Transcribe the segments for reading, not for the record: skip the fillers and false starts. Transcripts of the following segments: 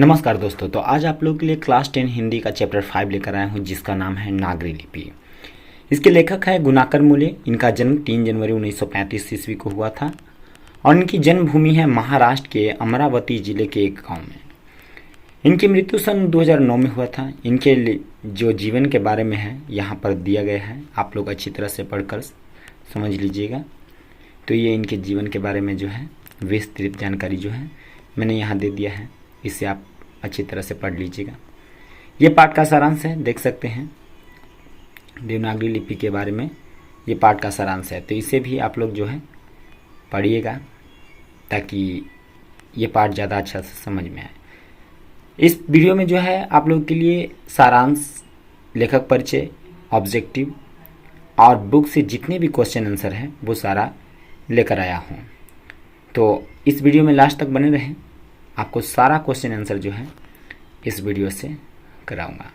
नमस्कार दोस्तों। तो आज आप लोगों के लिए क्लास 10 हिंदी का चैप्टर 5 लेकर आया हूँ, जिसका नाम है नागरी लिपि। इसके लेखक है गुनाकर मुले। इनका जन्म 3 जनवरी 1935 ईस्वी को हुआ था और इनकी जन्मभूमि है महाराष्ट्र के अमरावती जिले के एक गांव में। इनकी मृत्यु सन 2009 में हुआ था। इनके जो जीवन के बारे में है यहाँ पर दिया गया है, आप लोग अच्छी तरह से पढ़कर समझ लीजिएगा। तो ये इनके जीवन के बारे में जो है विस्तृत जानकारी जो है मैंने यहाँ दे दिया है, इसे आप अच्छी तरह से पढ़ लीजिएगा। ये पाठ का सारांश है, देख सकते हैं देवनागरी लिपि के बारे में ये पाठ का सारांश है। तो इसे भी आप लोग जो है पढ़िएगा ताकि ये पाठ ज़्यादा अच्छा से समझ में आए। इस वीडियो में जो है आप लोग के लिए सारांश, लेखक परिचय, ऑब्जेक्टिव और बुक से जितने भी क्वेश्चन आंसर है वो सारा लेकर आया हूँ। तो इस वीडियो में लास्ट तक बने रहें, आपको सारा क्वेश्चन आंसर जो है इस वीडियो से कराऊंगा।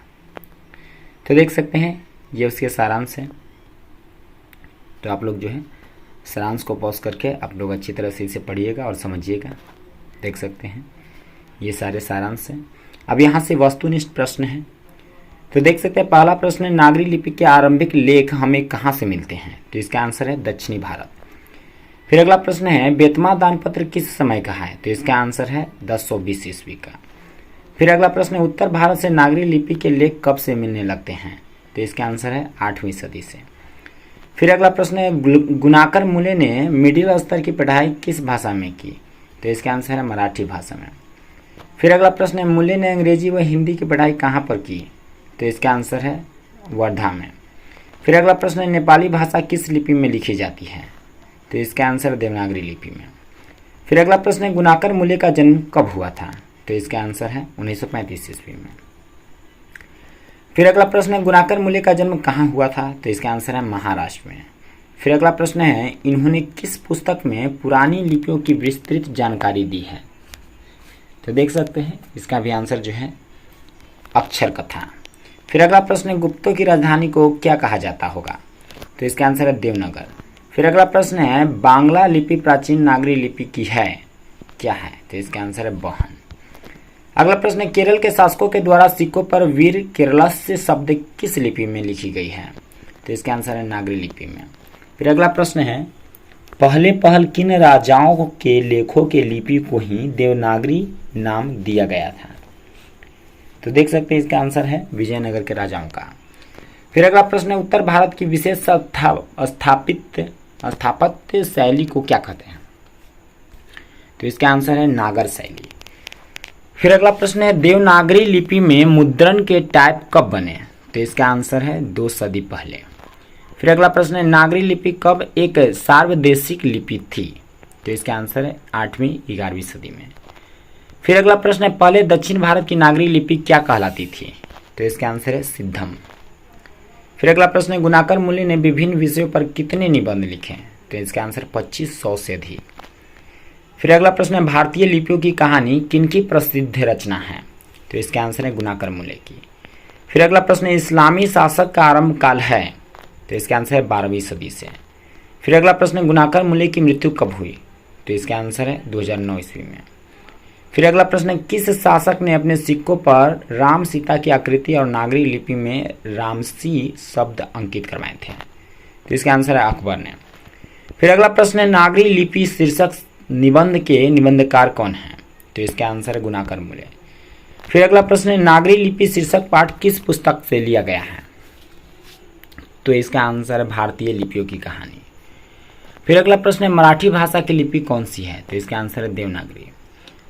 तो देख सकते हैं ये उसके सारांश है। तो आप लोग जो है सारांश को पॉज करके आप लोग अच्छी तरह से इसे पढ़िएगा और समझिएगा। देख सकते हैं ये सारे सारांश हैं। अब यहाँ से वस्तुनिष्ठ प्रश्न है। तो देख सकते हैं पहला प्रश्न है, नागरी लिपि के आरंभिक लेख हमें कहाँ से मिलते हैं? तो इसका आंसर है दक्षिणी भारत। फिर अगला प्रश्न है, बेतमा दानपत्र किस समय का है? तो इसका आंसर है 1020 ईस्वी का। फिर अगला प्रश्न है, उत्तर भारत से नागरी लिपि के लेख कब से मिलने लगते हैं? तो इसका आंसर है 8वीं सदी से। फिर अगला प्रश्न है, गुनाकर मुले ने मिडिल स्तर की पढ़ाई किस भाषा में की? तो इसका आंसर है मराठी भाषा में। फिर अगला प्रश्न है, मुले ने अंग्रेजी व हिंदी की पढ़ाई कहाँ पर की? तो इसका आंसर है वर्धा में। फिर अगला प्रश्न है, नेपाली भाषा किस लिपि में लिखी जाती है? तो इसका आंसर देवनागरी लिपि में। फिर अगला प्रश्न है, गुनाकर मुले का जन्म कब हुआ था? तो इसका आंसर है 1935 ईस्वी में। फिर अगला प्रश्न है, गुनाकर मुले का जन्म कहाँ हुआ था? तो इसका आंसर है महाराष्ट्र में। फिर अगला प्रश्न है, इन्होंने किस पुस्तक में पुरानी लिपियों की विस्तृत जानकारी दी है? तो देख सकते हैं इसका भी आंसर जो है अक्षर कथा। फिर अगला प्रश्न है, गुप्तों की राजधानी को क्या कहा जाता होगा? तो इसका आंसर है देवनगर। फिर अगला प्रश्न है, बांग्ला लिपि प्राचीन नागरी लिपि की है, क्या है? तो इसका आंसर है बहन। अगला प्रश्न है, केरल के शासकों के द्वारा सिक्कों पर वीर केरलस्य शब्द किस लिपि में लिखी गई है? तो इसका आंसर है नागरी लिपि में। फिर अगला प्रश्न है, पहल किन राजाओं के लेखों के लिपि को ही देवनागरी नाम दिया गया था? तो देख सकते हैं इसका आंसर है विजयनगर के राजाओं का। फिर अगला प्रश्न है, उत्तर भारत की विशेष स्थापत्य शैली को क्या कहते हैं? तो इसका आंसर है नागर शैली। फिर अगला प्रश्न है, देवनागरी लिपि में मुद्रण के टाइप कब बने? तो इसका आंसर है 2 सदी पहले। फिर अगला प्रश्न है, नागरी लिपि कब एक सार्वदेशिक लिपि थी? तो इसका आंसर है 8वीं 11वीं सदी में। फिर अगला प्रश्न है, पहले दक्षिण भारत की नागरी लिपि क्या कहलाती थी? तो इसका आंसर है सिद्धम। फिर अगला प्रश्न है, गुनाकर मुले ने विभिन्न विषयों पर कितने निबंध लिखे? तो इसका आंसर 2500 से अधिक। फिर अगला प्रश्न है, भारतीय लिपियों की कहानी किनकी प्रसिद्ध रचना है? तो इसका आंसर है गुनाकर मुले की। फिर अगला प्रश्न है, इस्लामी शासक का आरंभ काल है? तो इसका आंसर है 12वीं सदी से। फिर अगला प्रश्न है, गुनाकर मुले की मृत्यु कब हुई? तो इसका आंसर है 2009 ईस्वी में। फिर अगला प्रश्न है, किस शासक ने अपने सिक्कों पर राम सीता की आकृति और नागरी लिपि में रामसी शब्द अंकित करवाए थे? तो इसका आंसर है अकबर ने। फिर अगला प्रश्न है, नागरी लिपि शीर्षक निबंध के निबंधकार कौन है? तो इसका आंसर है गुनाकर मुले। फिर अगला प्रश्न है, नागरी लिपि शीर्षक पाठ किस पुस्तक से लिया गया है? तो इसका आंसर है भारतीय लिपियों की कहानी। फिर अगला प्रश्न है, मराठी भाषा की लिपि कौन सी है? तो इसका आंसर है देवनागरी।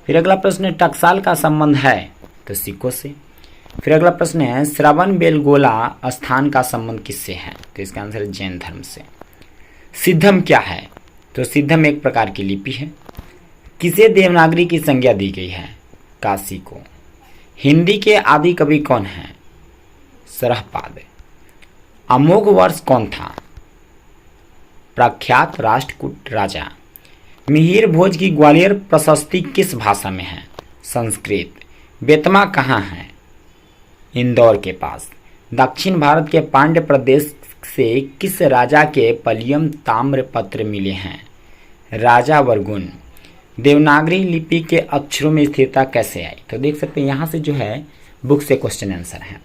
फिर अगला प्रश्न है, टकसाल का संबंध है? तो सिक्कों से। फिर अगला प्रश्न है, श्रवण बेलगोला स्थान का संबंध किससे है? तो इसका आंसर है जैन धर्म से। सिद्धम क्या है? तो सिद्धम एक प्रकार की लिपि है। किसे देवनागरी की संज्ञा दी गई है? काशी को। हिंदी के आदि कवि कौन है? सरहपाद। अमोघ वर्ष कौन था? प्रख्यात राष्ट्रकूट राजा। मिहिर भोज की ग्वालियर प्रशस्ति किस भाषा में है? संस्कृत। बेतमा कहाँ है? इंदौर के पास। दक्षिण भारत के पांड्य प्रदेश से किस राजा के पलियम ताम्र पत्र मिले हैं? राजा वर्गुन। देवनागरी लिपि के अक्षरों में स्थिरता कैसे आई। तो देख सकते हैं यहाँ से जो है बुक से क्वेश्चन आंसर है,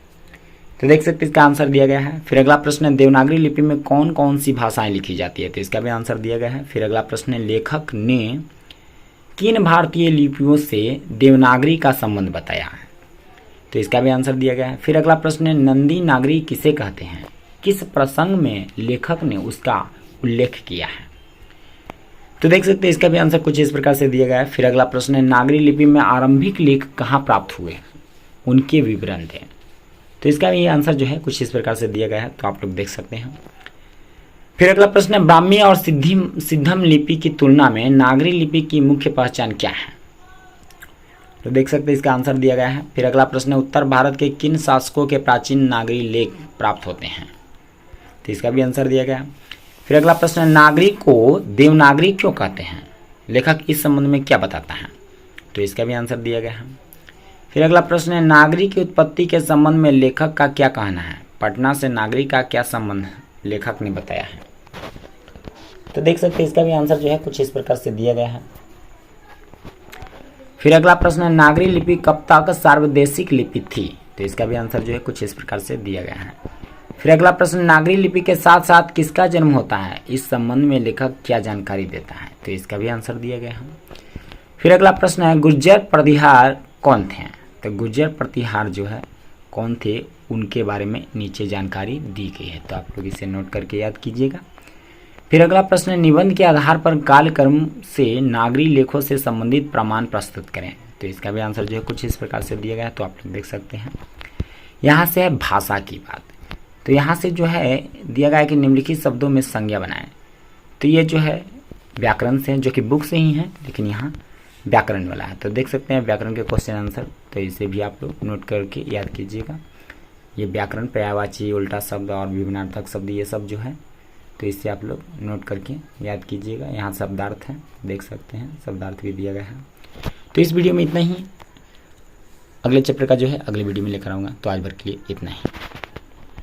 तो देख सकते हैं इसका आंसर दिया गया है। फिर अगला प्रश्न है देवनागरी लिपि में कौन कौन सी भाषाएं लिखी जाती है, तो इसका भी आंसर दिया गया है। फिर अगला प्रश्न है लेखक ने किन भारतीय लिपियों से देवनागरी का संबंध बताया है, तो इसका भी आंसर दिया गया है। फिर अगला प्रश्न है नंदी नागरी किसे कहते हैं, किस प्रसंग में लेखक ने उसका उल्लेख किया है, तो देख सकते हैं इसका भी आंसर कुछ इस प्रकार से दिया गया है। फिर अगला प्रश्न है नागरी लिपि में आरंभिक लेख कहाँ प्राप्त हुए, उनके विवरण दें, तो इसका भी आंसर जो है कुछ इस प्रकार से दिया गया है, तो आप लोग देख सकते हैं। फिर अगला प्रश्न है ब्राह्मी और सिद्धम लिपि की तुलना में नागरी लिपि की मुख्य पहचान क्या है, तो देख सकते हैं इसका आंसर दिया गया है। फिर अगला प्रश्न है उत्तर भारत के किन शासकों के प्राचीन नागरी लेख प्राप्त होते हैं, तो इसका भी आंसर दिया गया है। फिर अगला प्रश्न है नागरी को देवनागरी क्यों कहते हैं, लेखक इस संबंध में क्या बताता है, तो इसका भी आंसर दिया गया है। फिर अगला प्रश्न है नागरी की उत्पत्ति के संबंध में लेखक का क्या कहना है, पटना से नागरी का क्या संबंध लेखक ने बताया है, तो देख सकते हैं इसका भी आंसर जो है कुछ इस प्रकार से दिया गया है। फिर अगला प्रश्न है नागरी लिपि कब तक सार्वदेशिक लिपि थी, तो इसका भी आंसर जो है कुछ इस प्रकार से दिया गया है। फिर अगला प्रश्न नागरी लिपि के साथ साथ किसका जन्म होता है, इस संबंध में लेखक क्या जानकारी देता है, तो इसका भी आंसर दिया गया है। फिर अगला प्रश्न है गुर्जर प्रतिहार कौन थे, तो गुर्जर प्रतिहार जो है कौन थे उनके बारे में नीचे जानकारी दी गई है, तो आप लोग इसे नोट करके याद कीजिएगा। फिर अगला प्रश्न है निबंध के आधार पर कालक्रम से नागरी लेखों से संबंधित प्रमाण प्रस्तुत करें, तो इसका भी आंसर जो है कुछ इस प्रकार से दिया गया है, तो आप लोग देख सकते हैं। यहाँ से है भाषा की बात, तो यहाँ से जो है दिया गया है कि निम्नलिखित शब्दों में संज्ञा बनाएं, तो ये जो है व्याकरण से जो कि बुक से ही है लेकिन यहाँ व्याकरण वाला है, तो देख सकते हैं व्याकरण के क्वेश्चन आंसर, तो इसे भी आप लोग नोट करके याद कीजिएगा। ये व्याकरण पर्यायवाची उल्टा शब्द और विभिन्नार्थक शब्द ये सब जो है, तो इससे आप लोग नोट करके याद कीजिएगा। यहाँ शब्दार्थ है, देख सकते हैं शब्दार्थ भी दिया गया है। तो इस वीडियो में इतना ही, अगले चैप्टर का जो है अगले वीडियो में लेकर आऊँगा, तो आज भर के लिए इतना ही।